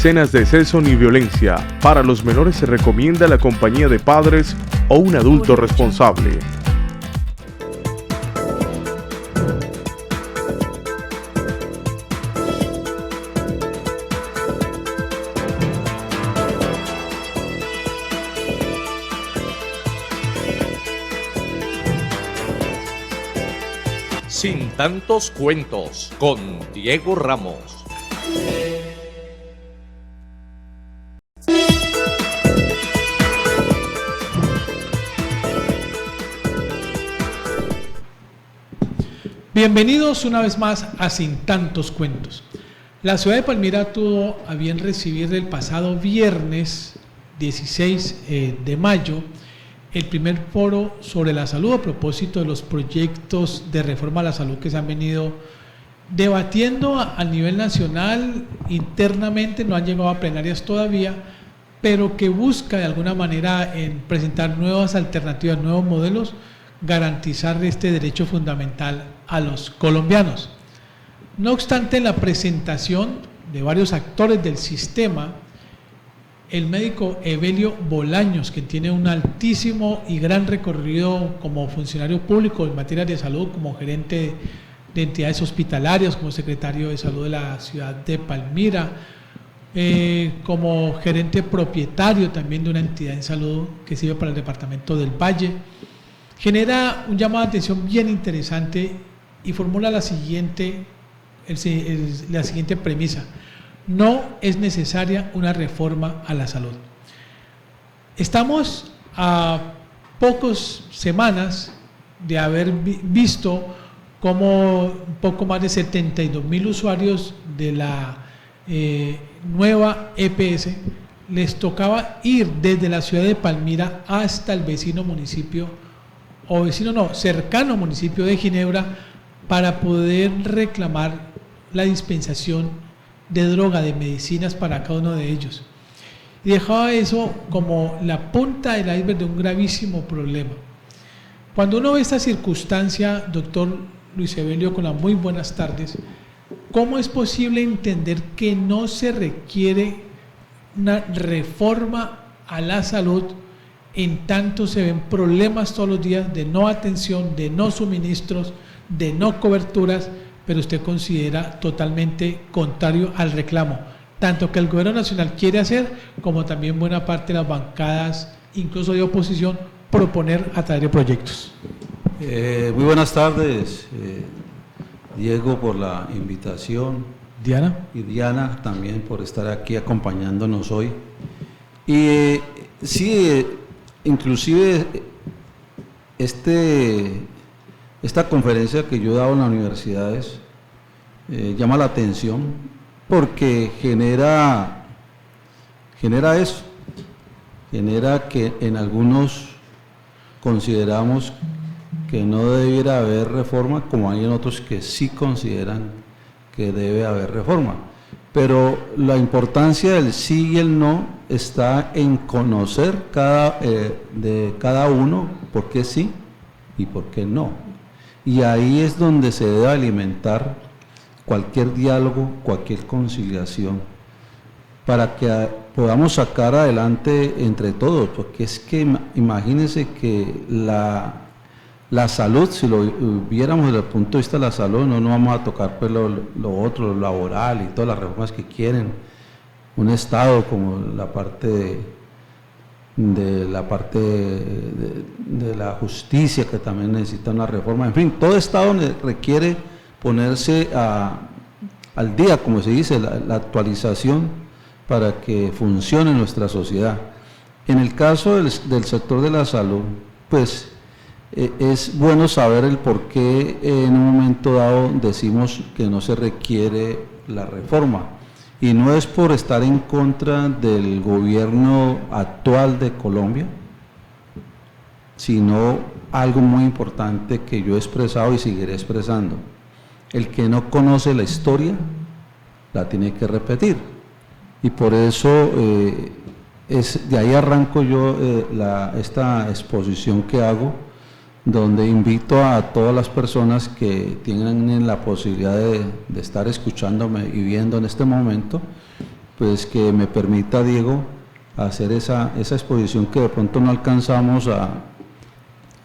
escenas de exceso ni violencia. Para los menores se recomienda la compañía de padres o un adulto responsable. Sin tantos cuentos, con Diego Ramos. Bienvenidos una vez más a Sin Tantos Cuentos. La ciudad de Palmira tuvo a bien recibir el pasado viernes 16 de mayo el primer foro sobre la salud a propósito de los proyectos de reforma a la salud que se han venido debatiendo a nivel nacional. Internamente no han llegado a plenarias todavía, pero que busca de alguna manera en presentar nuevas alternativas, nuevos modelos, garantizar este derecho fundamental a los colombianos. No obstante, en la presentación de varios actores del sistema, el médico Evelio Bolaños, que tiene un altísimo y gran recorrido como funcionario público en materia de salud, como gerente de entidades hospitalarias, como secretario de salud de la ciudad de Palmira, como gerente propietario también de una entidad en salud que sirve para el departamento del Valle, genera un llamado de atención bien interesante y formula la siguiente premisa: no es necesaria una reforma a la salud. Estamos a pocas semanas de haber visto cómo un poco más de 72,000 usuarios de la nueva EPS les tocaba ir desde la ciudad de Palmira hasta el cercano municipio de Ginebra para poder reclamar la dispensación de droga, de medicinas para cada uno de ellos. Y dejaba eso como la punta del iceberg de un gravísimo problema. Cuando uno ve esta circunstancia, doctor Luis Evelio, con las muy buenas tardes, ¿cómo es posible entender que no se requiere una reforma a la salud en tanto se ven problemas todos los días de no atención, de no suministros, de no coberturas, pero usted considera totalmente contrario al reclamo, tanto que el gobierno nacional quiere hacer, como también buena parte de las bancadas, incluso de oposición, proponer a través de proyectos? Muy buenas tardes, Diego, por la invitación. Diana. Y Diana también por estar aquí acompañándonos hoy. Y sí, inclusive esta conferencia que yo he dado en las universidades llama la atención porque genera eso, genera que en algunos consideramos que no debiera haber reforma, como hay en otros que sí consideran que debe haber reforma. Pero la importancia del sí y el no está en conocer de cada uno por qué sí y por qué no. Y ahí es donde se debe alimentar cualquier diálogo, cualquier conciliación, para que podamos sacar adelante entre todos, porque es que imagínense que la salud, si lo viéramos desde el punto de vista de la salud, no nos vamos a tocar pues lo otro, lo laboral y todas las reformas que quieren. Un Estado como la parte de la justicia, que también necesita una reforma. En fin, todo Estado requiere ponerse al día, como se dice, la actualización para que funcione nuestra sociedad. En el caso del sector de la salud, pues es bueno saber el por qué en un momento dado decimos que no se requiere la reforma. Y no es por estar en contra del gobierno actual de Colombia, sino algo muy importante que yo he expresado y seguiré expresando. El que no conoce la historia, la tiene que repetir. Y por eso de ahí arranco yo esta exposición que hago, donde invito a todas las personas que tienen la posibilidad de estar escuchándome y viendo en este momento, pues que me permita, Diego, hacer esa exposición que de pronto no alcanzamos a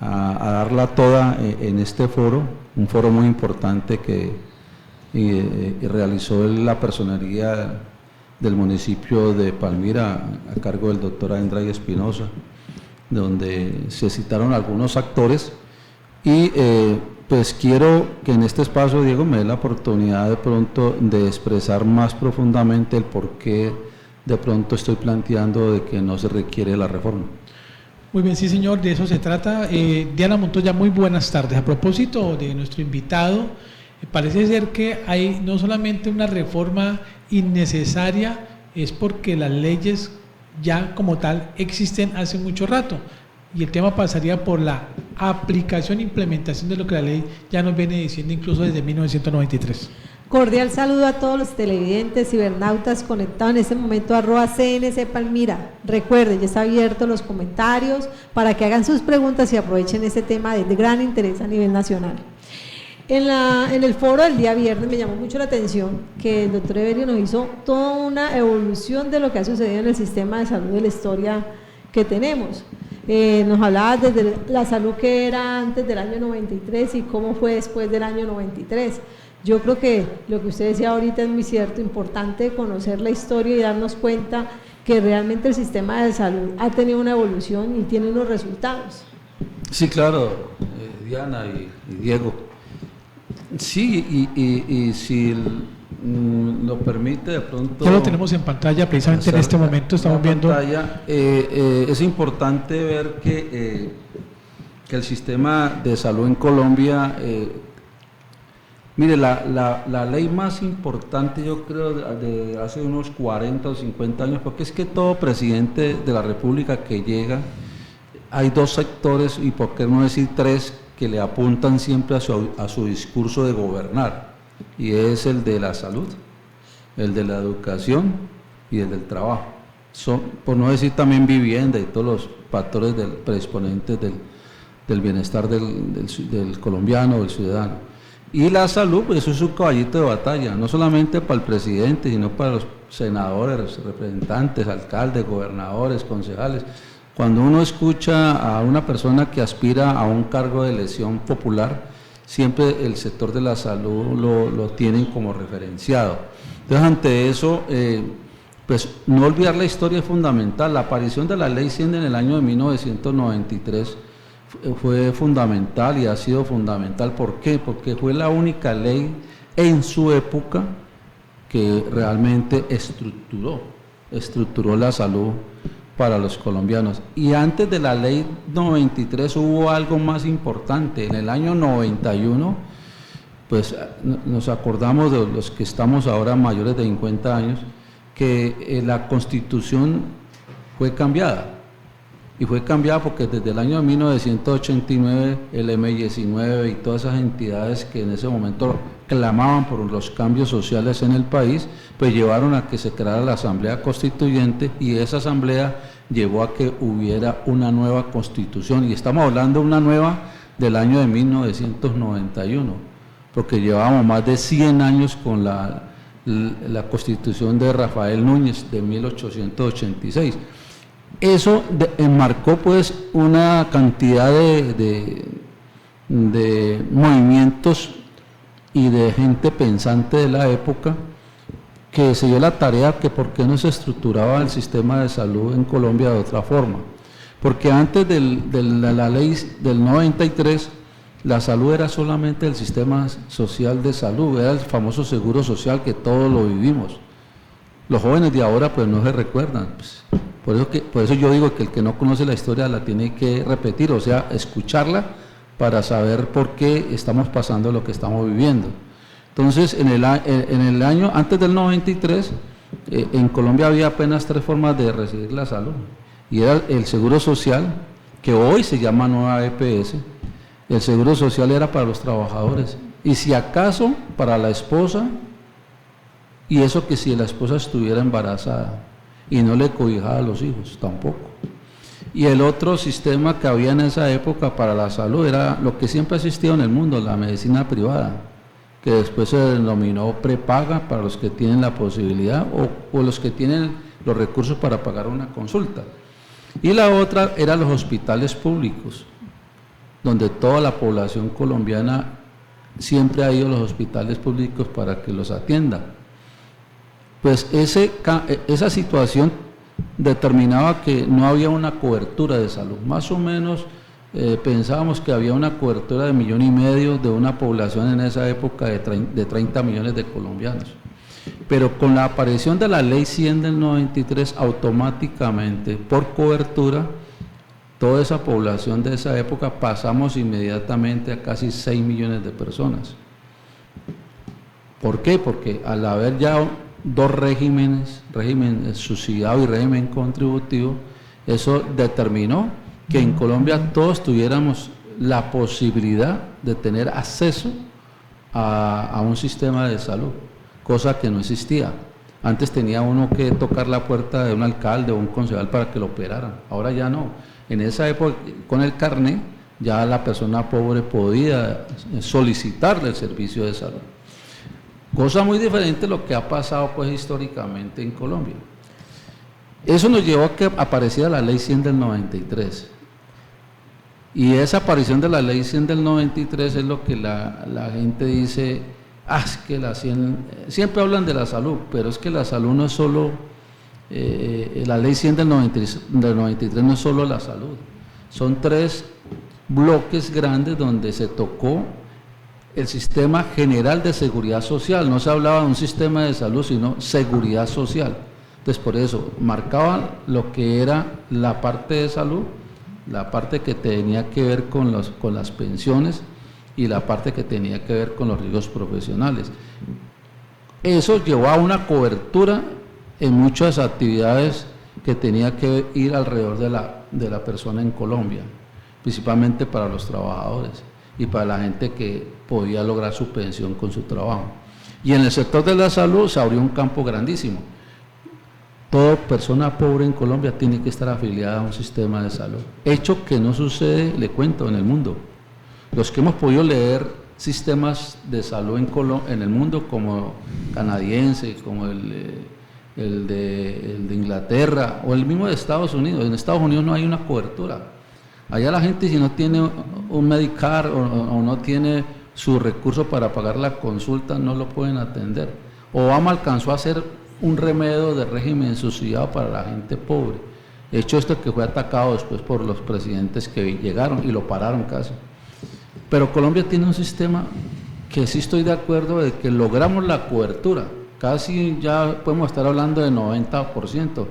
darla toda en este foro, un foro muy importante que realizó la personería del municipio de Palmira a cargo del doctor Andrade Espinosa, donde se citaron algunos actores y pues quiero que en este espacio, Diego, me dé la oportunidad de pronto de expresar más profundamente el por qué de pronto estoy planteando de que no se requiere la reforma. Muy bien, sí señor, de eso se trata. Diana Montoya, muy buenas tardes. A propósito de nuestro invitado, parece ser que hay no solamente una reforma innecesaria, es porque las leyes ya como tal existen hace mucho rato y el tema pasaría por la aplicación e implementación de lo que la ley ya nos viene diciendo incluso desde 1993. Cordial saludo a todos los televidentes, cibernautas conectados en este momento @CNC Palmira. Recuerden, ya está abierto los comentarios para que hagan sus preguntas y aprovechen este tema de gran interés a nivel nacional. En el foro del día viernes me llamó mucho la atención que el doctor Evelio nos hizo toda una evolución de lo que ha sucedido en el sistema de salud de la historia que tenemos. Nos hablaba desde la salud que era antes del año 93 y cómo fue después del año 93. Yo creo que lo que usted decía ahorita es muy cierto, importante conocer la historia y darnos cuenta que realmente el sistema de salud ha tenido una evolución y tiene unos resultados. Sí, claro, Diana y Diego. Sí, y si lo permite de pronto… Ya lo tenemos en pantalla, precisamente en este momento estamos viendo… es importante ver que el sistema de salud en Colombia… mire, la ley más importante, yo creo, de hace unos 40 o 50 años, porque es que todo presidente de la República que llega, hay dos sectores, y por qué no decir tres, que le apuntan siempre a su discurso de gobernar, y es el de la salud, el de la educación y el del trabajo. Son, por no decir también vivienda y todos los factores predisponentes del bienestar del colombiano, del ciudadano. Y la salud, pues eso es un caballito de batalla, no solamente para el presidente, sino para los senadores, los representantes, alcaldes, gobernadores, concejales. Cuando uno escucha a una persona que aspira a un cargo de elección popular, siempre el sector de la salud lo tienen como referenciado. Entonces, ante eso, pues no olvidar la historia es fundamental. La aparición de la Ley 100 en el año de 1993 fue fundamental y ha sido fundamental. ¿Por qué? Porque fue la única ley en su época que realmente estructuró la salud para los colombianos. Y antes de la ley 93 hubo algo más importante. En el año 91, pues nos acordamos de los que estamos ahora mayores de 50 años, que la Constitución fue cambiada. Y fue cambiada porque desde el año 1989 el M19 y todas esas entidades que en ese momento clamaban por los cambios sociales en el país, pues llevaron a que se creara la Asamblea Constituyente, y esa asamblea llevó a que hubiera una nueva Constitución, y estamos hablando de una nueva del año de 1991, porque llevábamos más de 100 años con la Constitución de Rafael Núñez de 1886. Eso enmarcó pues una cantidad de movimientos y de gente pensante de la época que se dio la tarea que por qué no se estructuraba el sistema de salud en Colombia de otra forma. Porque antes de la ley del 93, la salud era solamente el sistema social de salud, era el famoso seguro social que todos lo vivimos. Los jóvenes de ahora pues no se recuerdan, pues, por eso yo digo que el que no conoce la historia la tiene que repetir, o sea, escucharla para saber por qué estamos pasando lo que estamos viviendo. Entonces, en el año antes del 93, en Colombia había apenas 3 formas de recibir la salud, y era el seguro social, que hoy se llama nueva EPS. El seguro social era para los trabajadores, y si acaso para la esposa, y eso que si la esposa estuviera embarazada y no le cobijaba a los hijos, tampoco. Y el otro sistema que había en esa época para la salud era lo que siempre ha existido en el mundo, la medicina privada, que después se denominó prepaga para los que tienen la posibilidad o los que tienen los recursos para pagar una consulta. Y la otra eran los hospitales públicos, donde toda la población colombiana siempre ha ido a los hospitales públicos para que los atiendan. Pues esa situación determinaba que no había una cobertura de salud. Más o menos pensábamos que había una cobertura de 1,5 millones de una población en esa época de 30 millones de colombianos. Pero con la aparición de la Ley 100 del 93, automáticamente, por cobertura, toda esa población de esa época pasamos inmediatamente a casi 6 millones de personas. ¿Por qué? Porque al haber ya dos regímenes, régimen subsidiado y régimen contributivo, eso determinó que en Colombia todos tuviéramos la posibilidad de tener acceso a un sistema de salud, cosa que no existía. Antes tenía uno que tocar la puerta de un alcalde o un concejal para que lo operaran, ahora ya no. En esa época, con el carné, ya la persona pobre podía solicitarle el servicio de salud. Cosa muy diferente a lo que ha pasado pues históricamente en Colombia. Eso nos llevó a que apareciera la Ley 100 del 93. Y esa aparición de la Ley 100 del 93 es lo que la gente dice, es que la 100, siempre hablan de la salud, pero es que la salud no es solo, la Ley 100 del 93 no es solo la salud, son 3 bloques grandes donde se tocó el sistema general de seguridad social, no se hablaba de un sistema de salud, sino seguridad social. Entonces, por eso, marcaban lo que era la parte de salud, la parte que tenía que ver con las pensiones y la parte que tenía que ver con los riesgos profesionales. Eso llevó a una cobertura en muchas actividades que tenía que ir alrededor de la persona en Colombia, principalmente para los trabajadores y para la gente que podía lograr su pensión con su trabajo. Y en el sector de la salud se abrió un campo grandísimo. Toda persona pobre en Colombia tiene que estar afiliada a un sistema de salud. Hecho que no sucede, le cuento, en el mundo. Los que hemos podido leer sistemas de salud en el mundo, como canadiense, como el de Inglaterra, o el mismo de Estados Unidos. En Estados Unidos no hay una cobertura. Allá la gente, si no tiene un Medicare o no tiene su recurso para pagar la consulta, no lo pueden atender. Obama alcanzó a hacer un remedio de régimen subsidiado para la gente pobre. Hecho esto que fue atacado después por los presidentes que llegaron y lo pararon casi. Pero Colombia tiene un sistema que sí estoy de acuerdo de que logramos la cobertura, casi ya podemos estar hablando de 90%.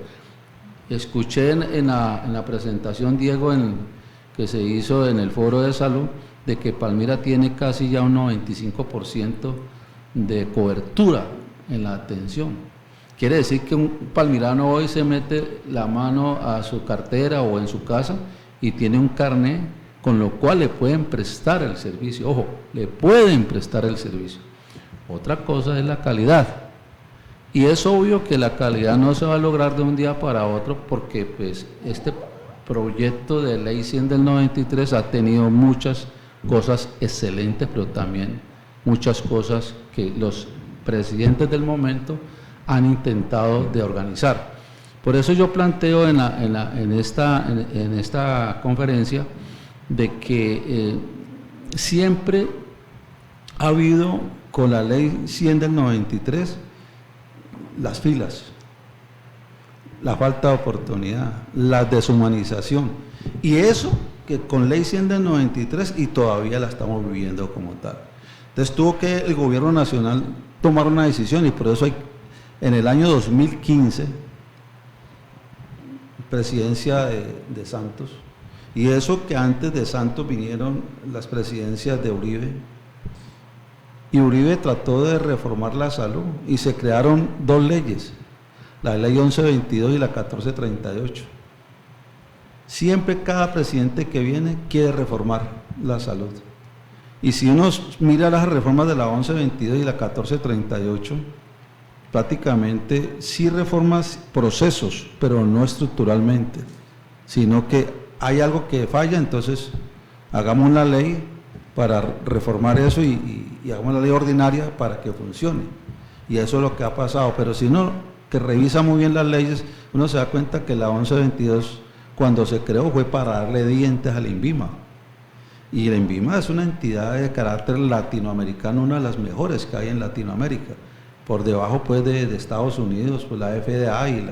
Escuché en la presentación, Diego, que se hizo en el Foro de Salud, de que Palmira tiene casi ya un 95% de cobertura en la atención. Quiere decir que un palmirano hoy se mete la mano a su cartera o en su casa y tiene un carné con lo cual le pueden prestar el servicio. Ojo, le pueden prestar el servicio. Otra cosa es la calidad. Y es obvio que la calidad no se va a lograr de un día para otro porque pues este proyecto de Ley 100 del 93 ha tenido muchas cosas excelentes, pero también muchas cosas que los presidentes del momento han intentado de organizar. Por eso yo planteo en esta conferencia de que siempre ha habido con la Ley 100 del 93 las filas, la falta de oportunidad, la deshumanización, y eso que con Ley 100 del 93 y todavía la estamos viviendo como tal. Entonces tuvo que el gobierno nacional tomar una decisión y por eso en el año 2015, presidencia de Santos, y eso que antes de Santos vinieron las presidencias de Uribe, y Uribe trató de reformar la salud y se crearon 2 leyes, la ley 1122 y la 1438. Siempre cada presidente que viene quiere reformar la salud. Y si uno mira las reformas de la 1122 y la 1438, prácticamente sí reformas procesos, pero no estructuralmente, sino que hay algo que falla, entonces hagamos una ley para reformar eso y hagamos la ley ordinaria para que funcione. Y eso es lo que ha pasado. Pero si uno que revisa muy bien las leyes, uno se da cuenta que la 1122, cuando se creó, fue para darle dientes al INVIMA. Y el INVIMA es una entidad de carácter latinoamericano, una de las mejores que hay en Latinoamérica. Por debajo pues de Estados Unidos, pues la FDA y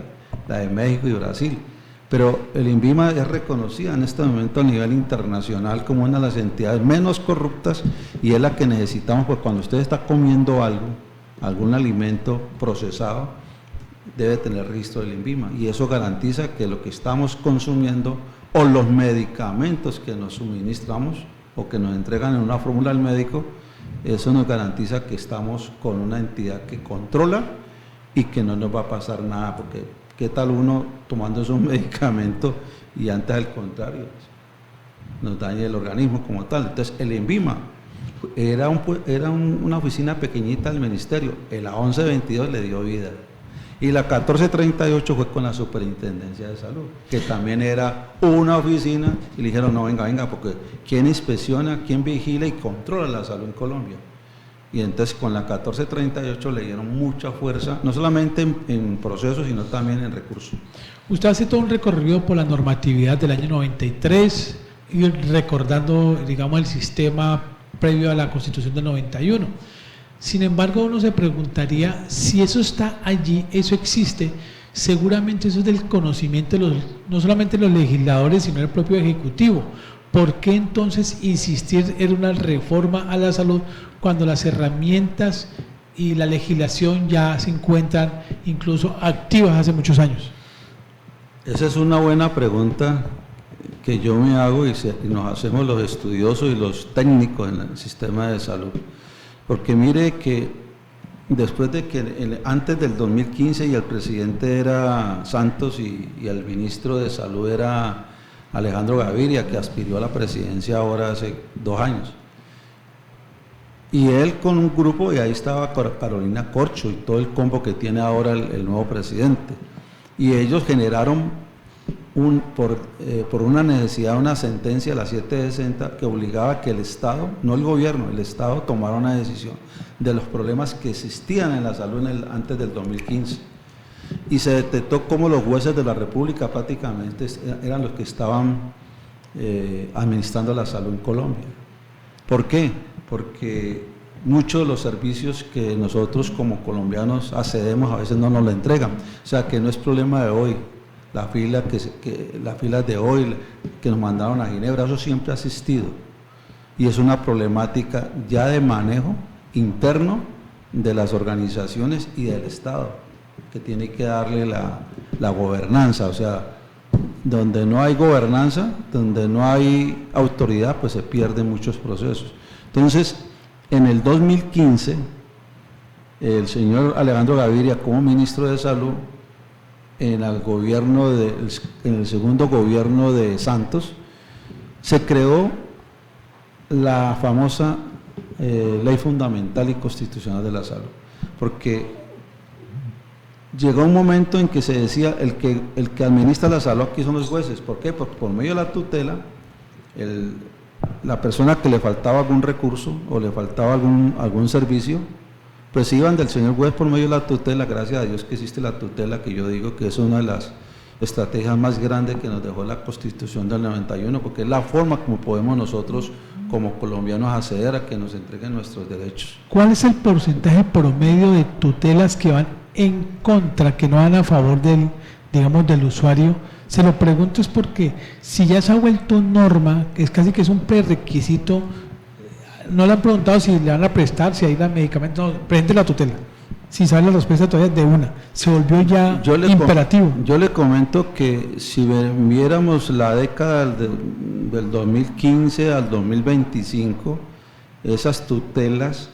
la de México y Brasil. Pero el INVIMA es reconocida en este momento a nivel internacional como una de las entidades menos corruptas y es la que necesitamos, porque cuando usted está comiendo algo, algún alimento procesado, debe tener registro del INVIMA y eso garantiza que lo que estamos consumiendo o los medicamentos que nos suministramos o que nos entregan en una fórmula del médico, eso nos garantiza que estamos con una entidad que controla y que no nos va a pasar nada, porque ¿qué tal uno tomando esos medicamentos y antes al contrario nos daña el organismo como tal? Entonces el INVIMA era una oficina pequeñita del ministerio, la 1122 le dio vida y la 1438 fue con la Superintendencia de Salud, que también era una oficina y le dijeron no, venga, porque ¿quién inspecciona, quién vigila y controla la salud en Colombia? Y entonces con la 1438 le dieron mucha fuerza, no solamente en procesos, sino también en recursos. Usted hace todo un recorrido por la normatividad del año 93 y recordando, digamos, el sistema previo a la Constitución del 91. Sin embargo, uno se preguntaría si eso está allí, eso existe, seguramente eso es del conocimiento de no solamente de los legisladores, sino del propio Ejecutivo. ¿Por qué entonces insistir en una reforma a la salud cuando las herramientas y la legislación ya se encuentran incluso activas hace muchos años? Esa es una buena pregunta que yo me hago y nos hacemos los estudiosos y los técnicos en el sistema de salud. Porque mire que después de que antes del 2015 y el presidente era Santos y el ministro de Salud era Alejandro Gaviria, que aspiró a la presidencia ahora hace 2 años. Y él con un grupo, y ahí estaba Carolina Corcho y todo el combo que tiene ahora el nuevo presidente. Y ellos generaron por una necesidad, una sentencia, la 760, que obligaba a que el Estado, no el gobierno, el Estado tomara una decisión de los problemas que existían en la salud antes del 2015. Y se detectó cómo los jueces de la República prácticamente eran los que estaban administrando la salud en Colombia. ¿Por qué? Porque muchos de los servicios que nosotros como colombianos accedemos a veces no nos lo entregan. O sea que no es problema de hoy. Las filas de hoy que nos mandaron a Ginebra, eso siempre ha existido. Y es una problemática ya de manejo interno de las organizaciones y del Estado, que tiene que darle la gobernanza. O sea, donde no hay gobernanza, donde no hay autoridad, pues se pierden muchos procesos. Entonces, en el 2015, el señor Alejandro Gaviria, como ministro de Salud, en el segundo gobierno de Santos, se creó la famosa Ley Fundamental y Constitucional de la Salud, porque llegó un momento en que se decía el que administra la salud aquí son los jueces. ¿Por qué? Porque por medio de la tutela, la persona que le faltaba algún recurso o le faltaba algún servicio, pues iban del señor juez por medio de la tutela. Gracias a Dios que existe la tutela, que yo digo que es una de las estrategias más grandes que nos dejó la Constitución del 91, porque es la forma como podemos nosotros como colombianos acceder a que nos entreguen nuestros derechos. ¿Cuál es el porcentaje promedio de tutelas que van en contra, que no van a favor del usuario? Se lo pregunto es porque si ya se ha vuelto norma, que es casi que es un prerequisito, no le han preguntado si le van a prestar, si hay medicamentos, no, presente la tutela. Si sabe la respuesta todavía de una, se volvió ya imperativo. Yo le comento que si viéramos la década del 2015 al 2025, esas tutelas,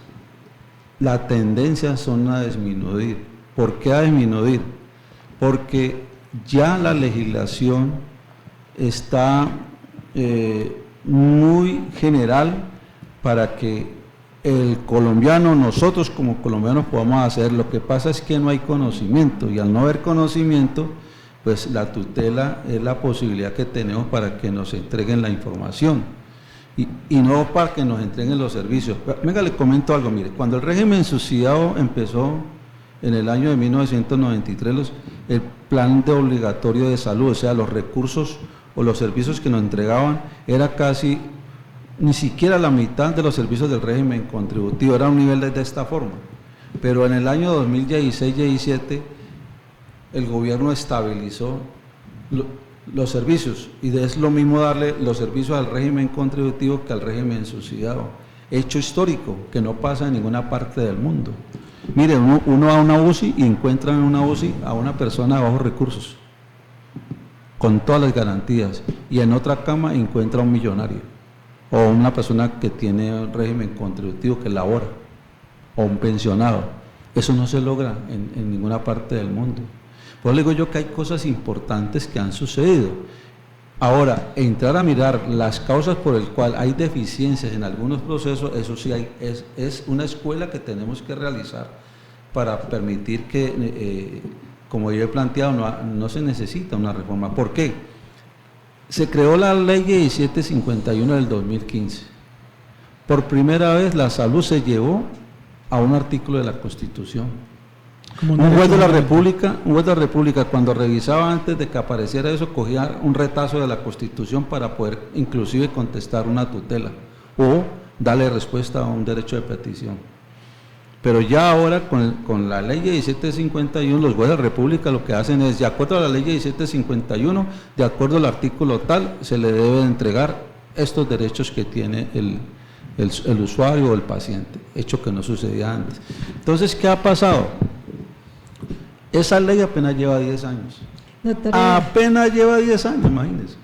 la tendencia son a disminuir. ¿Por qué a disminuir? Porque ya la legislación está muy general para que el colombiano, nosotros como colombianos podamos hacer. Lo que pasa es que no hay conocimiento, y al no haber conocimiento, pues la tutela es la posibilidad que tenemos para que nos entreguen la información. y no para que nos entreguen los servicios. Venga, le comento algo, mire, cuando el régimen subsidiado empezó en el año de 1993, el plan de obligatorio de salud, o sea, los recursos o los servicios que nos entregaban, era casi ni siquiera la mitad de los servicios del régimen contributivo, era un nivel de esta forma. Pero en el año 2016-17 el gobierno estabilizó los servicios, y es lo mismo darle los servicios al régimen contributivo que al régimen subsidiado. Hecho histórico que no pasa en ninguna parte del mundo. Mire, uno va a una UCI y encuentra en una UCI a una persona de bajos recursos, con todas las garantías, y en otra cama encuentra a un millonario, o una persona que tiene un régimen contributivo que labora, o un pensionado. Eso no se logra en ninguna parte del mundo. Por eso le digo yo que hay cosas importantes que han sucedido. Ahora, entrar a mirar las causas por el cual hay deficiencias en algunos procesos, eso sí es una escuela que tenemos que realizar para permitir que, como yo he planteado, no se necesita una reforma. ¿Por qué? Se creó la ley 1751 del 2015. Por primera vez la salud se llevó a un artículo de la Constitución. Un juez de la República, cuando revisaba antes de que apareciera eso, cogía un retazo de la Constitución para poder inclusive contestar una tutela o darle respuesta a un derecho de petición. Pero ya ahora con la ley 1751, los jueces de la República lo que hacen es, de acuerdo a la ley 1751, de acuerdo al artículo tal, se le debe entregar estos derechos que tiene el usuario o el paciente, hecho que no sucedía antes. Entonces, ¿qué ha pasado? Esa ley apenas lleva 10 años. Doctor, apenas lleva 10 años, imagínense.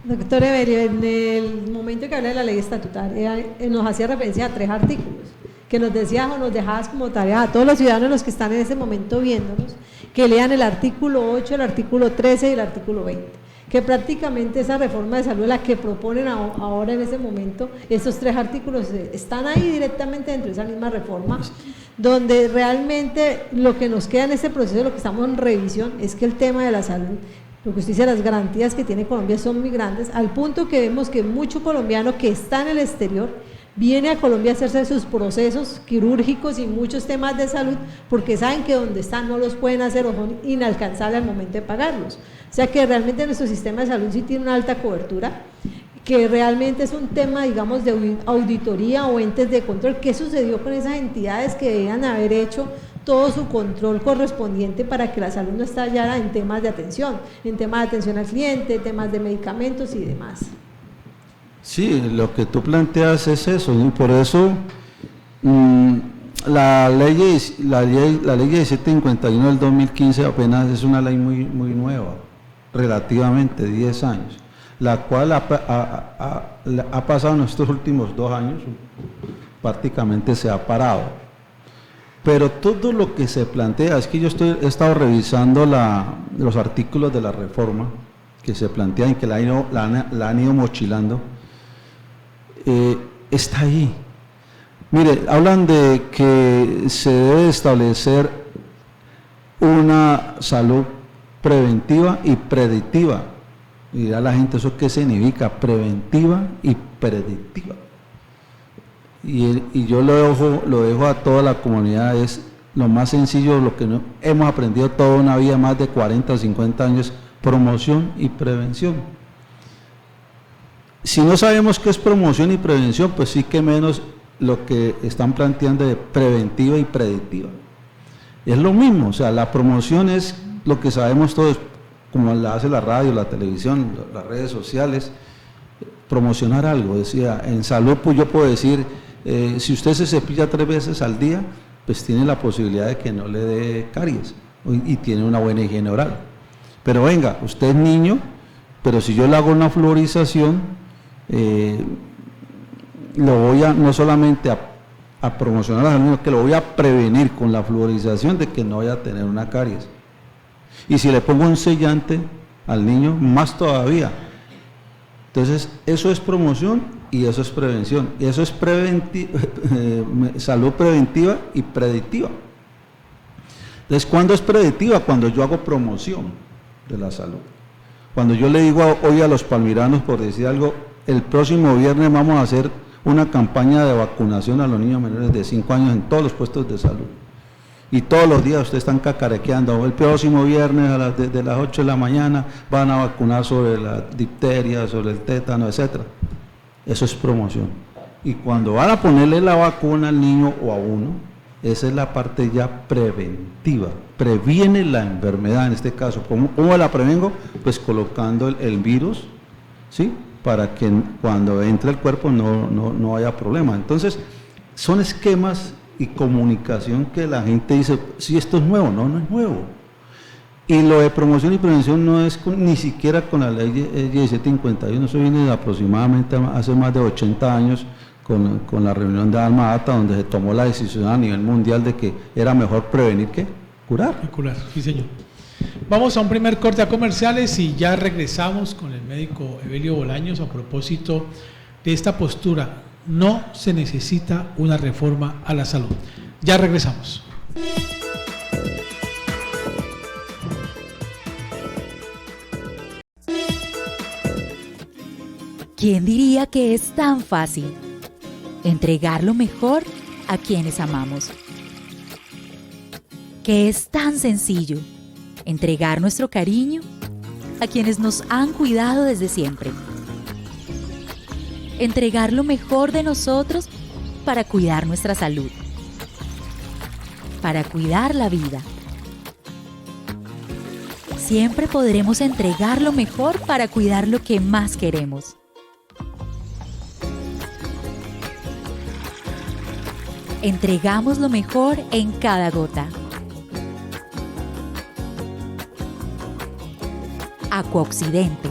Doctor Evelio, en el momento que hablé de la ley estatutaria, nos hacía referencia a 3 artículos, que nos decías o nos dejabas como tarea a todos los ciudadanos los que están en ese momento viéndonos, que lean el artículo 8, el artículo 13 y el artículo 20. Que prácticamente esa reforma de salud, la que proponen ahora en ese momento, estos 3 artículos están ahí directamente dentro de esa misma reforma, donde realmente lo que nos queda en este proceso, lo que estamos en revisión, es que el tema de la salud, lo que usted dice, las garantías que tiene Colombia son muy grandes, al punto que vemos que mucho colombiano que está en el exterior viene a Colombia a hacerse sus procesos quirúrgicos y muchos temas de salud, porque saben que donde están no los pueden hacer o son inalcanzables al momento de pagarlos. O sea que realmente nuestro sistema de salud sí tiene una alta cobertura, que realmente es un tema, digamos, de auditoría o entes de control. ¿Qué sucedió con esas entidades que debían haber hecho todo su control correspondiente para que la salud no estallara en temas de atención, en temas de atención al cliente, temas de medicamentos y demás? Sí, lo que tú planteas es eso, y por eso la ley 1751 del 2015 apenas es una ley muy nueva, relativamente 10 años, la cual ha pasado en estos últimos 2 años, prácticamente se ha parado. Pero todo lo que se plantea, es que yo he estado revisando los artículos de la reforma que se plantean y que la han ido mochilando, está ahí. Mire, hablan de que se debe establecer una salud preventiva y predictiva. Y dirá la gente, ¿eso qué significa? Preventiva y predictiva. Y yo lo dejo a toda la comunidad, es lo más sencillo, lo que hemos aprendido toda una vida, más de 40 o 50 años, promoción y prevención. Si no sabemos qué es promoción y prevención, pues sí que menos lo que están planteando de preventiva y predictiva. Es lo mismo, o sea, la promoción es lo que sabemos todos, como la hace la radio, la televisión, las redes sociales, promocionar algo. Decía, en salud pues yo puedo decir, si usted se cepilla 3 veces al día, pues tiene la posibilidad de que no le dé caries y tiene una buena higiene oral. Pero venga, usted es niño, pero si yo le hago una fluorización, lo voy a no solamente a promocionar a los niños, que lo voy a prevenir con la fluorización de que no vaya a tener una caries. Y si le pongo un sellante al niño, más todavía. Entonces, eso es promoción y eso es prevención. Y eso es salud preventiva y predictiva. Entonces, ¿cuándo es predictiva? Cuando yo hago promoción de la salud. Cuando yo le digo hoy a los palmiranos, por decir algo, el próximo viernes vamos a hacer una campaña de vacunación a los niños menores de 5 años en todos los puestos de salud. Y todos los días ustedes están cacarequeando. El próximo viernes desde las 8 de la mañana van a vacunar sobre la difteria, sobre el tétano, etc. Eso es promoción. Y cuando van a ponerle la vacuna al niño o a uno, esa es la parte ya preventiva. Previene la enfermedad en este caso. ¿Cómo la prevengo? Pues colocando el virus, ¿sí? Para que cuando entre el cuerpo no haya problema. Entonces, son esquemas y comunicación que la gente dice, sí, esto es nuevo. No es nuevo. Y lo de promoción y prevención no es ni siquiera con la ley 1751, eso viene de aproximadamente hace más de 80 años con la reunión de Alma Ata, donde se tomó la decisión a nivel mundial de que era mejor prevenir que curar. Curar, sí señor. Vamos a un primer corte a comerciales y ya regresamos con el médico Evelio Bolaños a propósito de esta postura. No se necesita una reforma a la salud. Ya regresamos. ¿Quién diría que es tan fácil entregar lo mejor a quienes amamos? Que es tan sencillo entregar nuestro cariño a quienes nos han cuidado desde siempre. Entregar lo mejor de nosotros para cuidar nuestra salud, para cuidar la vida. Siempre podremos entregar lo mejor para cuidar lo que más queremos. Entregamos lo mejor en cada gota. Acuoccidente.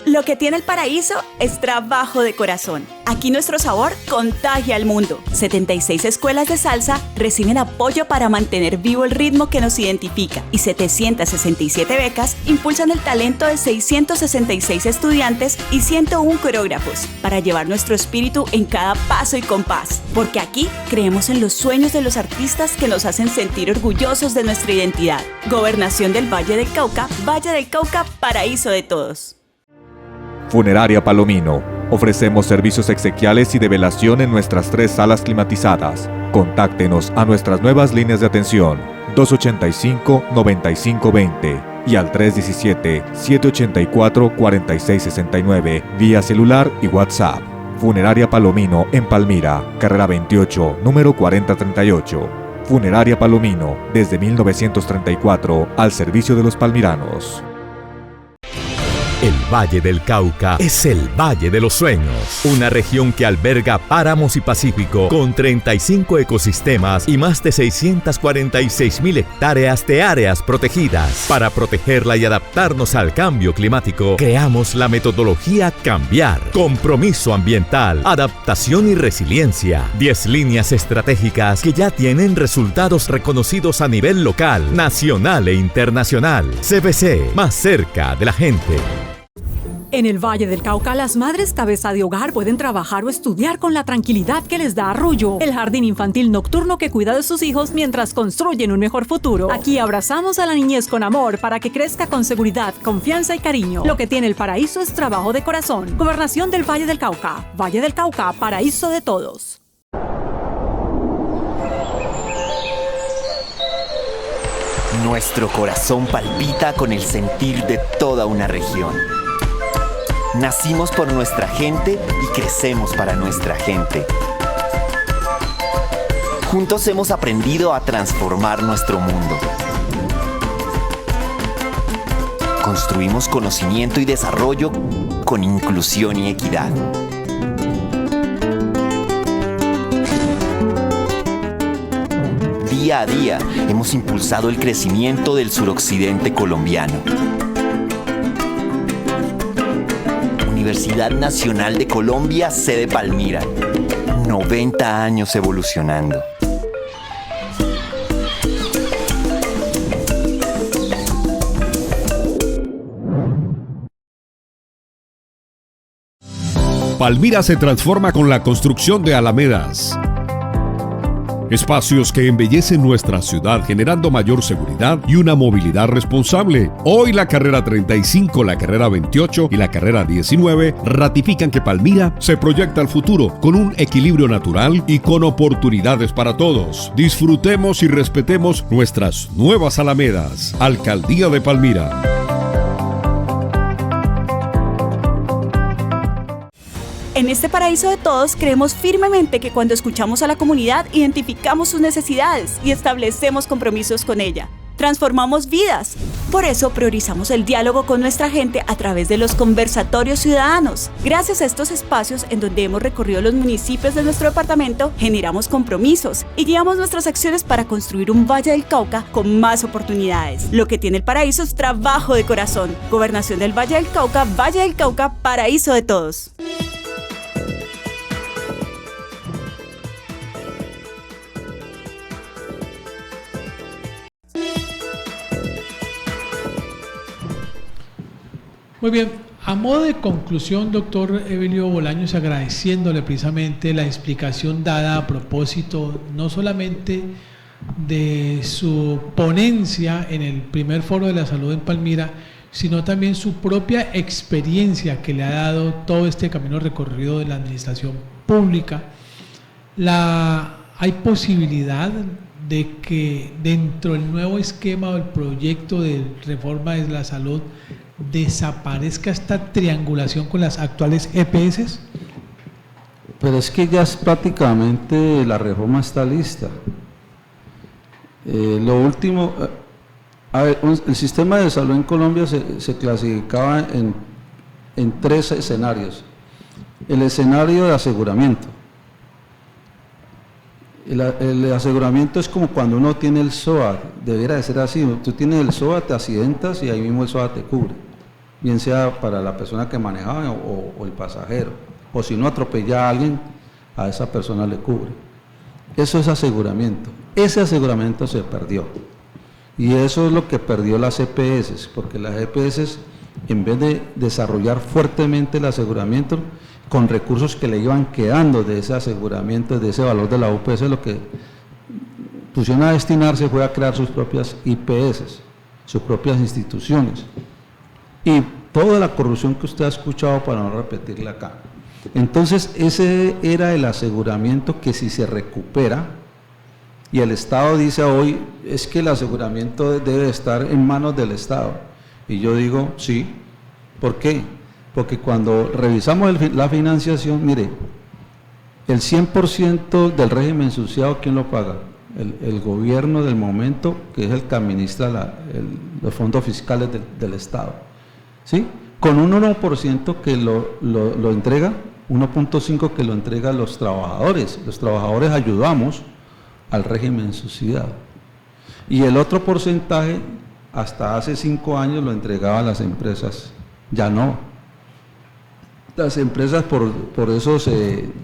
Lo que tiene el paraíso es trabajo de corazón. Aquí nuestro sabor contagia al mundo. 76 escuelas de salsa reciben apoyo para mantener vivo el ritmo que nos identifica y 767 becas impulsan el talento de 666 estudiantes y 101 coreógrafos para llevar nuestro espíritu en cada paso y compás. Porque aquí creemos en los sueños de los artistas que nos hacen sentir orgullosos de nuestra identidad. Gobernación del Valle del Cauca, paraíso de todos. Funeraria Palomino. Ofrecemos servicios exequiales y de velación en nuestras 3 salas climatizadas. Contáctenos a nuestras nuevas líneas de atención 285-9520 y al 317-784-4669 vía celular y WhatsApp. Funeraria Palomino en Palmira, carrera 28, número 4038. Funeraria Palomino, desde 1934, al servicio de los palmiranos. El Valle del Cauca es el Valle de los Sueños, una región que alberga páramos y pacífico con 35 ecosistemas y más de 646.000 hectáreas de áreas protegidas. Para protegerla y adaptarnos al cambio climático, creamos la metodología Cambiar, compromiso ambiental, adaptación y resiliencia. 10 líneas estratégicas que ya tienen resultados reconocidos a nivel local, nacional e internacional. CBC, más cerca de la gente. En el Valle del Cauca, las madres cabeza de hogar pueden trabajar o estudiar con la tranquilidad que les da Arrullo, el jardín infantil nocturno que cuida de sus hijos mientras construyen un mejor futuro. Aquí abrazamos a la niñez con amor para que crezca con seguridad, confianza y cariño. Lo que tiene el paraíso es trabajo de corazón. Gobernación del Valle del Cauca. Valle del Cauca, paraíso de todos. Nuestro corazón palpita con el sentir de toda una región. Nacimos por nuestra gente y crecemos para nuestra gente. Juntos hemos aprendido a transformar nuestro mundo. Construimos conocimiento y desarrollo con inclusión y equidad. Día a día hemos impulsado el crecimiento del suroccidente colombiano. Universidad Nacional de Colombia, sede Palmira. 90 años evolucionando. Palmira se transforma con la construcción de alamedas, Espacios que embellecen nuestra ciudad generando mayor seguridad y una movilidad responsable. Hoy la carrera 35, la carrera 28 y la carrera 19 ratifican que Palmira se proyecta al futuro con un equilibrio natural y con oportunidades para todos. Disfrutemos y respetemos nuestras nuevas alamedas. Alcaldía de Palmira. En este paraíso de todos creemos firmemente que cuando escuchamos a la comunidad, identificamos sus necesidades y establecemos compromisos con ella. Transformamos vidas. Por eso priorizamos el diálogo con nuestra gente a través de los conversatorios ciudadanos. Gracias a estos espacios en donde hemos recorrido los municipios de nuestro departamento, generamos compromisos y guiamos nuestras acciones para construir un Valle del Cauca con más oportunidades. Lo que tiene el paraíso es trabajo de corazón. Gobernación del Valle del Cauca, paraíso de todos. Muy bien, a modo de conclusión, doctor Evelio Bolaños, agradeciéndole precisamente la explicación dada a propósito no solamente de su ponencia en el primer foro de la salud en Palmira, sino también su propia experiencia que le ha dado todo este camino recorrido de la administración pública. ¿Hay posibilidad de que dentro del nuevo esquema o el proyecto de reforma de la salud desaparezca esta triangulación con las actuales EPS? Pero es que ya es prácticamente la reforma está lista. Lo último, el sistema de salud en Colombia se clasificaba en 3 escenarios. El escenario de aseguramiento. El aseguramiento es como cuando uno tiene el SOAT, debería de ser así. Tú tienes el SOAT, te accidentas y ahí mismo el SOAT te cubre, bien sea para la persona que manejaba o el pasajero, o si no atropella a alguien, a esa persona le cubre. Eso es aseguramiento. Ese aseguramiento se perdió y eso es lo que perdió las EPS, porque las EPS, en vez de desarrollar fuertemente el aseguramiento con recursos que le iban quedando de ese aseguramiento, de ese valor de la UPS, lo que pusieron a destinarse fue a crear sus propias IPS, sus propias instituciones, y toda la corrupción que usted ha escuchado, para no repetirla acá. Entonces ese era el aseguramiento que, si se recupera, y el Estado dice hoy, es que el aseguramiento debe estar en manos del Estado, y yo digo sí. ¿Por qué? Porque cuando revisamos la financiación, mire, el 100% del régimen subsidiado, ¿quién lo paga? El gobierno del momento, que es el que administra los fondos fiscales del Estado, ¿sí? Con un 1% que lo entrega, 1.5% que lo entrega a los trabajadores. Los trabajadores ayudamos al régimen subsidiado. Y el otro porcentaje, hasta hace 5 años, lo entregaban las empresas, ya no. Las empresas, por esas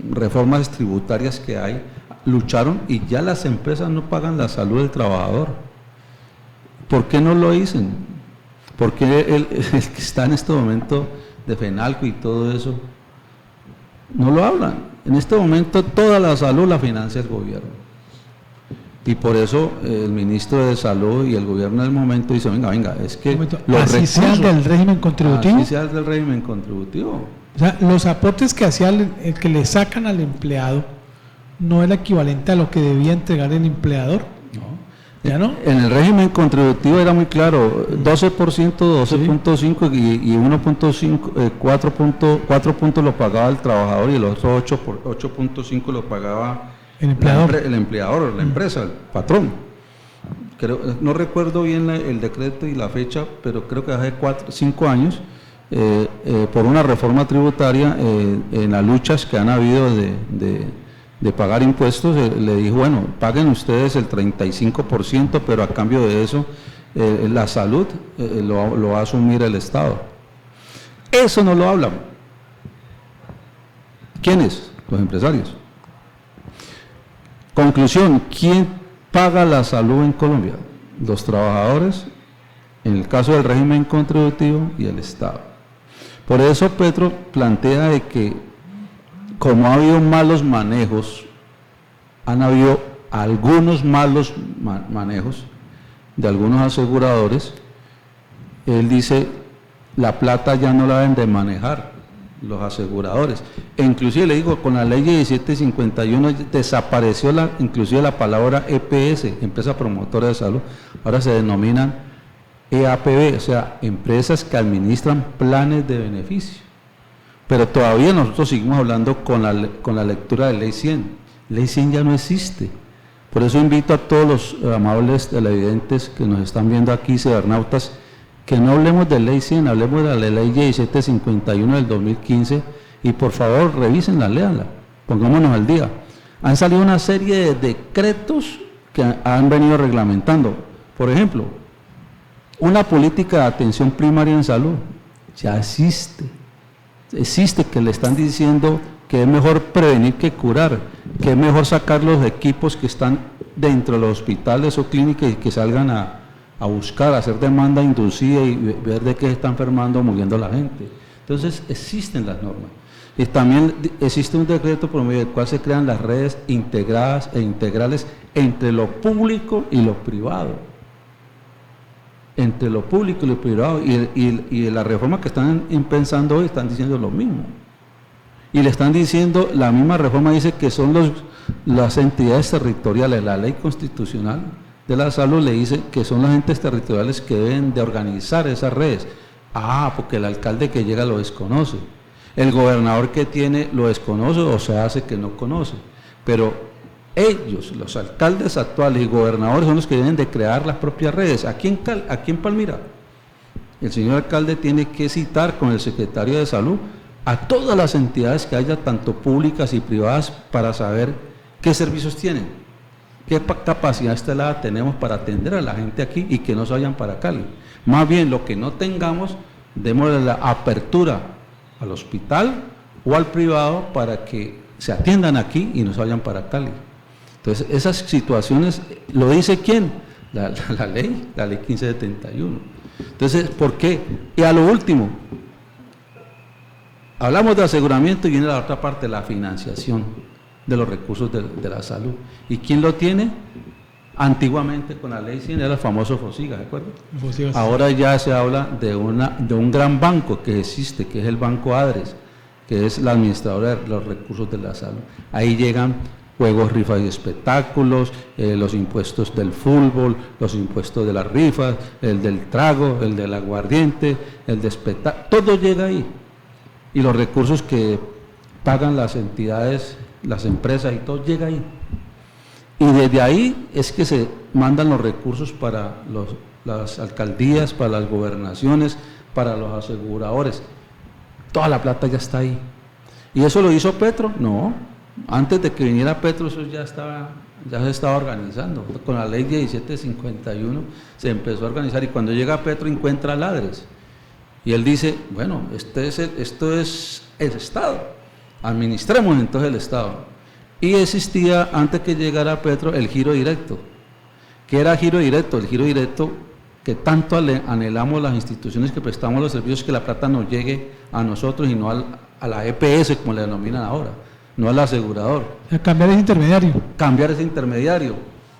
reformas tributarias que hay, lucharon y ya las empresas no pagan la salud del trabajador. ¿Por qué no lo dicen? ¿Por qué el que está en este momento de FENALCO y todo eso no lo hablan? En este momento toda la salud la financia el gobierno. Y por eso el ministro de Salud y el gobierno del momento dice, venga, es que así sea del régimen contributivo. Así sea del régimen contributivo. O sea, los aportes que hacía el que le sacan al empleado no es el equivalente a lo que debía entregar el empleador. No. ¿Ya no? En el régimen contributivo era muy claro, 12%, 12.5% y 1.5, 4 puntos lo pagaba el trabajador y el otro 8.5 lo pagaba el empleador, la empresa, el patrón. No recuerdo bien el decreto y la fecha, pero creo que hace 5 años, por una reforma tributaria, en las luchas que han habido de pagar impuestos, le dijo, bueno, paguen ustedes el 35%, pero a cambio de eso, la salud lo va a asumir el Estado. Eso no lo hablan. ¿Quiénes? Los empresarios. Conclusión, ¿quién paga la salud en Colombia? Los trabajadores, en el caso del régimen contributivo, y el Estado. Por eso Petro plantea de que, como ha habido malos manejos, han habido algunos malos manejos de algunos aseguradores. Él dice, la plata ya no la deben de manejar los aseguradores. E inclusive le digo, con la ley 1751 desapareció inclusive la palabra EPS, Empresa Promotora de Salud, ahora se denominan EAPB, o sea, empresas que administran planes de beneficio. Pero todavía nosotros seguimos hablando con la lectura de Ley 100. Ley 100 ya no existe. Por eso invito a todos los amables televidentes que nos están viendo aquí, cibernautas, que no hablemos de Ley 100, hablemos de la Ley 1751 del 2015 y por favor revísenla, léanla, pongámonos al día. Han salido una serie de decretos que han venido reglamentando. Por ejemplo, una política de atención primaria en salud ya existe que le están diciendo que es mejor prevenir que curar, que es mejor sacar los equipos que están dentro de los hospitales o clínicas y que salgan a buscar, a hacer demanda inducida y ver de qué se está enfermando o muriendo la gente. Entonces existen las normas. Y también existe un decreto por medio del cual se crean las redes integradas e integrales entre lo público y lo privado. Entre lo público y lo privado, y la reforma que están pensando hoy están diciendo lo mismo. Y le están diciendo, la misma reforma dice que son las entidades territoriales, la ley constitucional de la salud le dice que son las entes territoriales que deben de organizar esas redes. Porque el alcalde que llega lo desconoce, el gobernador que tiene lo desconoce o se hace que no conoce, pero ellos, los alcaldes actuales y gobernadores, son los que deben de crear las propias redes. Aquí en Palmira, el señor alcalde tiene que citar con el secretario de Salud a todas las entidades que haya, tanto públicas y privadas, para saber qué servicios tienen, qué capacidad instalada tenemos para atender a la gente aquí y que no se vayan para Cali. Más bien, lo que no tengamos, démosle la apertura al hospital o al privado para que se atiendan aquí y no se vayan para Cali. Entonces, esas situaciones, ¿lo dice quién? La ley 1571. Entonces, ¿por qué? Y a lo último, hablamos de aseguramiento y viene la otra parte, la financiación de los recursos de la salud. ¿Y quién lo tiene? Antiguamente con la ley 100 era el famoso FOSIGA, ¿de acuerdo? Ahora ya se habla de un gran banco que existe, que es el Banco ADRES, que es la administradora de los recursos de la salud. Ahí llegan juegos, rifas y espectáculos, los impuestos del fútbol, los impuestos de las rifas, el del trago, el del aguardiente, el de espectáculo, todo llega ahí. Y los recursos que pagan las entidades, las empresas y todo llega ahí. Y desde ahí es que se mandan los recursos para las alcaldías, para las gobernaciones, para los aseguradores. Toda la plata ya está ahí. ¿Y eso lo hizo Petro? No. Antes de que viniera Petro, eso ya se estaba organizando. Con la ley 1751 se empezó a organizar, y cuando llega Petro encuentra a ADRES. Y él dice, bueno, esto es el Estado, administremos entonces el Estado. Y existía, antes que llegara Petro, el giro directo. ¿Qué era giro directo? El giro directo que tanto anhelamos las instituciones que prestamos los servicios, que la plata nos llegue a nosotros y no a la EPS, como le denominan ahora, no al asegurador. Cambiar ese intermediario. Cambiar ese intermediario.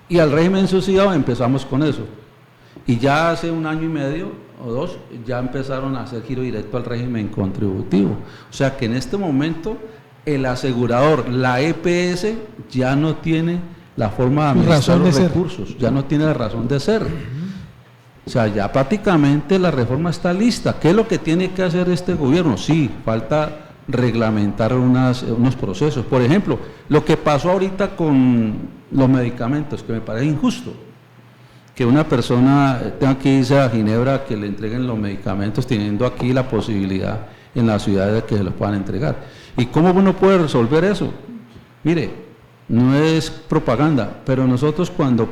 Y al régimen subsidiado empezamos con eso. Y ya hace 1 año y medio o 2, ya empezaron a hacer giro directo al régimen contributivo. O sea que en este momento el asegurador, la EPS, ya no tiene la forma de administrar los recursos, ya no tiene la razón de ser. O sea, ya prácticamente la reforma está lista. ¿Qué es lo que tiene que hacer este gobierno? Sí, falta reglamentar unos procesos. Por ejemplo, lo que pasó ahorita con los medicamentos, que me parece injusto, que una persona tenga que irse a Ginebra a que le entreguen los medicamentos, teniendo aquí la posibilidad en la ciudad de que se los puedan entregar. ¿Y cómo uno puede resolver eso? Mire, no es propaganda, pero nosotros cuando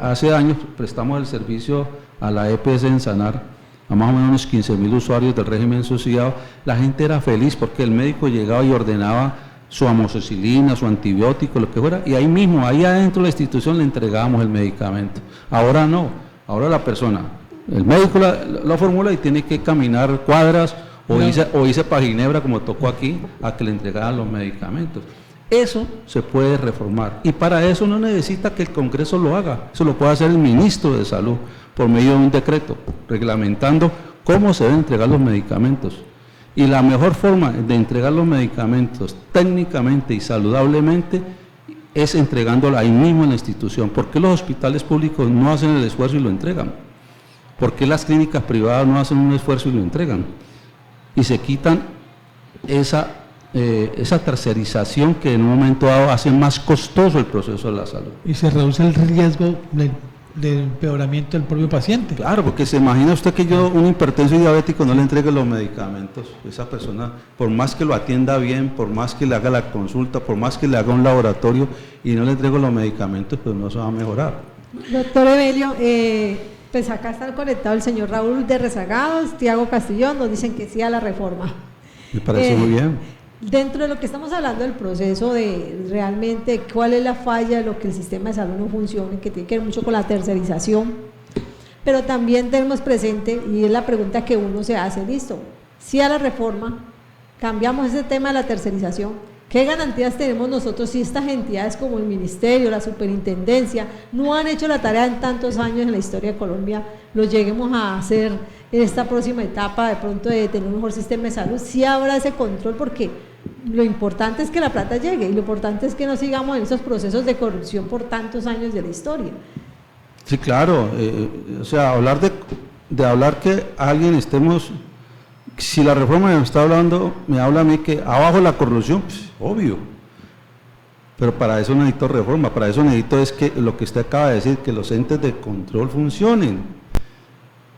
hace años prestamos el servicio a la EPS en Sanar, a más o menos unos 15.000 usuarios del régimen subsidiado, la gente era feliz porque el médico llegaba y ordenaba su amoxicilina, su antibiótico, lo que fuera, y ahí mismo, ahí adentro de la institución le entregábamos el medicamento. Ahora no, ahora la persona, el médico lo formula y tiene que caminar cuadras o irse para Ginebra, como tocó aquí, a que le entregaran los medicamentos. Eso se puede reformar y para eso no necesita que el Congreso lo haga, eso lo puede hacer el ministro de Salud por medio de un decreto reglamentando cómo se deben entregar los medicamentos. Y la mejor forma de entregar los medicamentos técnicamente y saludablemente es entregándolo ahí mismo en la institución. ¿Por qué los hospitales públicos no hacen el esfuerzo y lo entregan? ¿Por qué las clínicas privadas no hacen un esfuerzo y lo entregan? Y se quitan esa tercerización que en un momento dado hace más costoso el proceso de la salud. Y se reduce el riesgo del empeoramiento del propio paciente. Claro, porque se imagina usted que un hipertenso y diabético no le entregue los medicamentos. Esa persona, por más que lo atienda bien, por más que le haga la consulta, por más que le haga un laboratorio y no le entregue los medicamentos, pues no se va a mejorar. Doctor Evelio, pues acá está conectado el señor Raúl de Rezagados, Tiago Castillón, nos dicen que sí a la reforma. Me parece muy bien. Dentro de lo que estamos hablando del proceso de realmente cuál es la falla de lo que el sistema de salud no funcione, que tiene que ver mucho con la tercerización, pero también tenemos presente, y es la pregunta que uno se hace, listo, si a la reforma cambiamos ese tema de la tercerización, ¿qué garantías tenemos nosotros si estas entidades como el Ministerio, la Superintendencia, no han hecho la tarea en tantos años en la historia de Colombia, lo lleguemos a hacer en esta próxima etapa de pronto de tener un mejor sistema de salud? Sí habrá ese control, porque lo importante es que la plata llegue y lo importante es que no sigamos en esos procesos de corrupción por tantos años de la historia. Sí, claro, o sea, hablar que alguien estemos, si la reforma me está hablando, me habla a mí que abajo la corrupción, pues, obvio, pero para eso necesito reforma, para eso necesito es que lo que usted acaba de decir, que los entes de control funcionen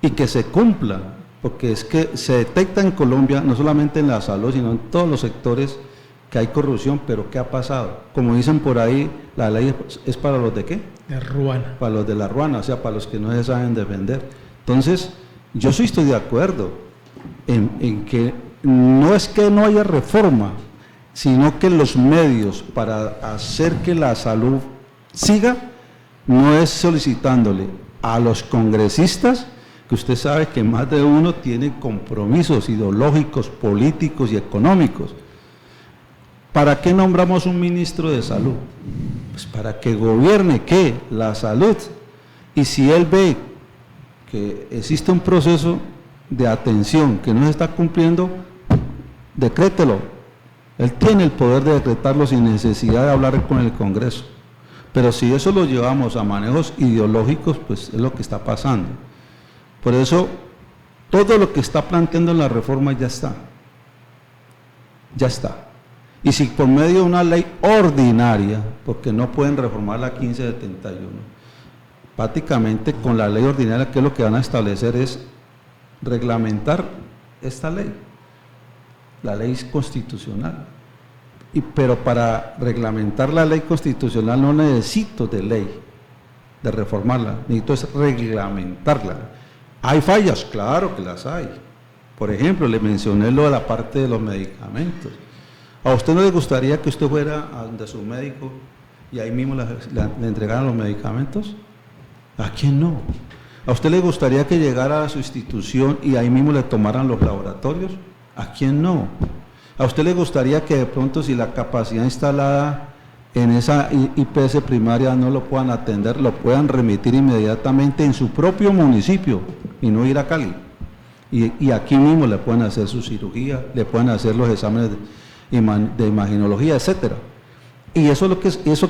y que se cumplan. Porque es que se detecta en Colombia, no solamente en la salud, sino en todos los sectores, que hay corrupción, pero ¿qué ha pasado? Como dicen por ahí, la ley es para los de ¿qué? La ruana. Para los de la ruana, o sea, para los que no se saben defender. Entonces, yo sí estoy de acuerdo en que no es que no haya reforma, sino que los medios para hacer que la salud siga, no es solicitándole a los congresistas, que usted sabe que más de uno tiene compromisos ideológicos, políticos y económicos. ¿Para qué nombramos un ministro de salud? Pues para que gobierne, ¿qué? La salud. Y si él ve que existe un proceso de atención que no se está cumpliendo, decrételo. Él tiene el poder de decretarlo sin necesidad de hablar con el Congreso. Pero si eso lo llevamos a manejos ideológicos, pues es lo que está pasando. Por eso, todo lo que está planteando en la reforma ya está. Ya está. Y si por medio de una ley ordinaria, porque no pueden reformar la 1571, prácticamente con la ley ordinaria, ¿qué es lo que van a establecer? Es reglamentar esta ley, la ley constitucional. Pero para reglamentar la ley constitucional no necesito de ley, de reformarla, necesito es reglamentarla. ¿Hay fallas? Claro que las hay. Por ejemplo, le mencioné lo de la parte de los medicamentos. ¿A usted no le gustaría que usted fuera a donde su médico y ahí mismo le entregaran los medicamentos? ¿A quién no? ¿A usted le gustaría que llegara a su institución y ahí mismo le tomaran los laboratorios? ¿A quién no? ¿A usted le gustaría que de pronto, si la capacidad instalada en esa IPS primaria no lo puedan atender, lo puedan remitir inmediatamente en su propio municipio y no ir a Cali? Y aquí mismo le pueden hacer su cirugía, le pueden hacer los exámenes de imagenología, etcétera. Y eso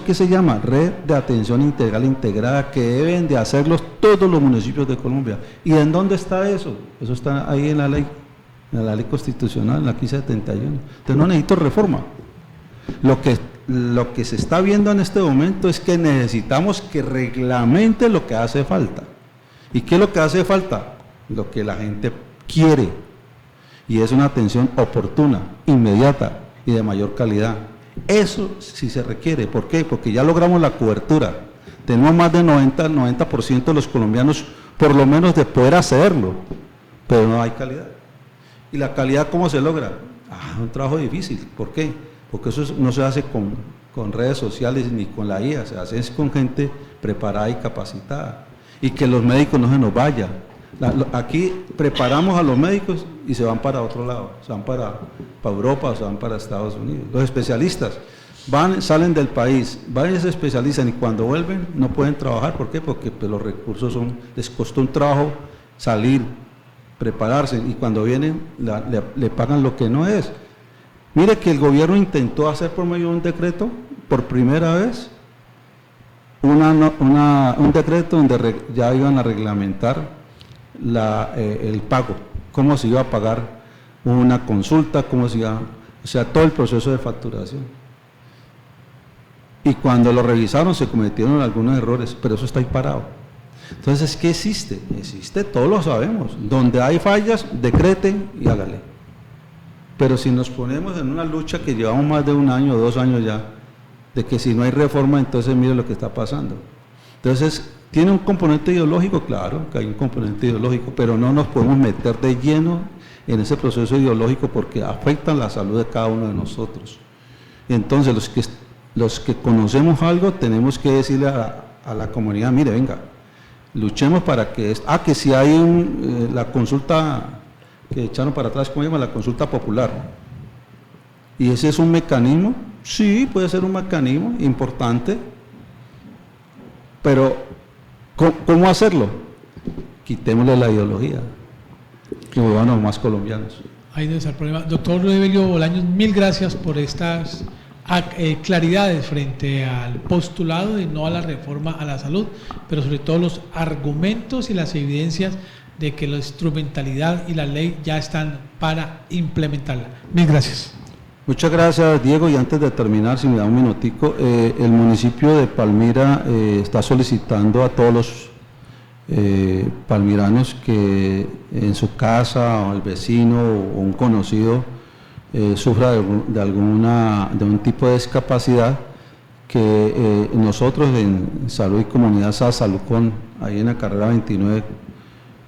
que se llama red de atención integral integrada, que deben de hacerlos todos los municipios de Colombia. ¿Y en dónde está eso? Eso está ahí en la ley constitucional, en la 1571. Entonces no necesito reforma. Lo que se está viendo en este momento es que necesitamos que reglamente lo que hace falta. ¿Y qué es lo que hace falta? Lo que la gente quiere, y es una atención oportuna, inmediata y de mayor calidad. Eso sí se requiere. ¿Por qué? Porque ya logramos la cobertura. Tenemos más del 90% de los colombianos, por lo menos, de poder hacerlo, pero no hay calidad. ¿Y la calidad cómo se logra? Un trabajo difícil. ¿Por qué? Porque eso no se hace con redes sociales ni con la IA, se hace con gente preparada y capacitada. Y que los médicos no se nos vayan. Aquí preparamos a los médicos y se van para otro lado, se van para Europa o se van para Estados Unidos. Los especialistas, salen del país, van y se especializan y cuando vuelven no pueden trabajar. ¿Por qué? Porque pues, los recursos les costó un trabajo salir, prepararse y cuando vienen le pagan lo que no es. Mire que el gobierno intentó hacer por medio de un decreto, por primera vez, un decreto donde ya iban a reglamentar el pago, cómo se iba a pagar una consulta, cómo se iba, o sea, todo el proceso de facturación. Y cuando lo revisaron se cometieron algunos errores, pero eso está ahí parado. Entonces, ¿qué existe? Existe, todos lo sabemos. Donde hay fallas, decreten y hágale. Pero si nos ponemos en una lucha que llevamos más de 1 año o 2 años ya, de que si no hay reforma, entonces mire lo que está pasando. Entonces, ¿tiene un componente ideológico? Claro que hay un componente ideológico, pero no nos podemos meter de lleno en ese proceso ideológico porque afectan la salud de cada uno de nosotros. Entonces, los que conocemos algo, tenemos que decirle a la comunidad, mire, venga, luchemos para que que si hay la consulta que echaron para atrás, ¿cómo se llama? La consulta popular. ¿Y ese es un mecanismo? Sí, puede ser un mecanismo importante, pero ¿cómo hacerlo? Quitémosle la ideología, que vuelvan los más colombianos. Ahí debe estar el problema. Doctor Evelio Bolaños, mil gracias por estas claridades frente al postulado de no a la reforma a la salud, pero sobre todo los argumentos y las evidencias de que la instrumentalidad y la ley ya están para implementarla. Mil gracias. Muchas gracias, Diego, y antes de terminar, si me da un minutico, el municipio de Palmira está solicitando a todos los palmiranos que en su casa o el vecino o un conocido sufra de un tipo de discapacidad, que nosotros en Salud y Comunidad Salucón, ahí en la carrera 29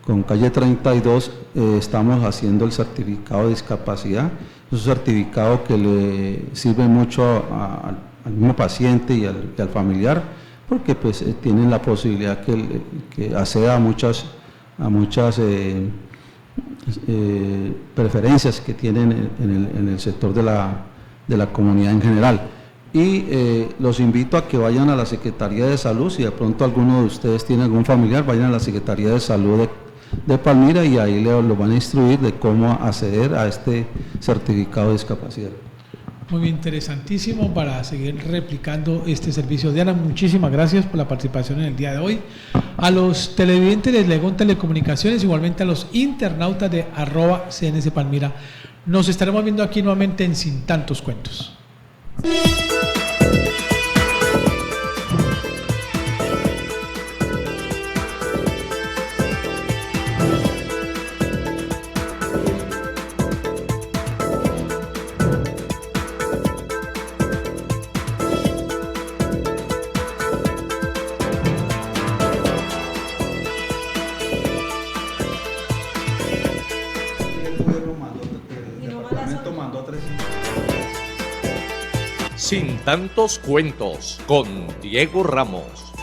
con calle 32, estamos haciendo el certificado de discapacidad. Es un certificado que le sirve mucho al mismo paciente y al familiar, porque pues tienen la posibilidad que acceda a muchas preferencias que tienen en el sector de la comunidad en general. Y los invito a que vayan a la Secretaría de Salud. Si de pronto alguno de ustedes tiene algún familiar, vayan a la Secretaría de Salud de Palmira y ahí lo van a instruir de cómo acceder a este certificado de discapacidad. Muy bien, interesantísimo para seguir replicando este servicio. Diana, muchísimas gracias por la participación en el día de hoy. A los televidentes de Legón Telecomunicaciones, igualmente a los internautas de @CNS Palmira, nos estaremos viendo aquí nuevamente en Sin Tantos Cuentos. Sin Tantos Cuentos con Diego Ramos.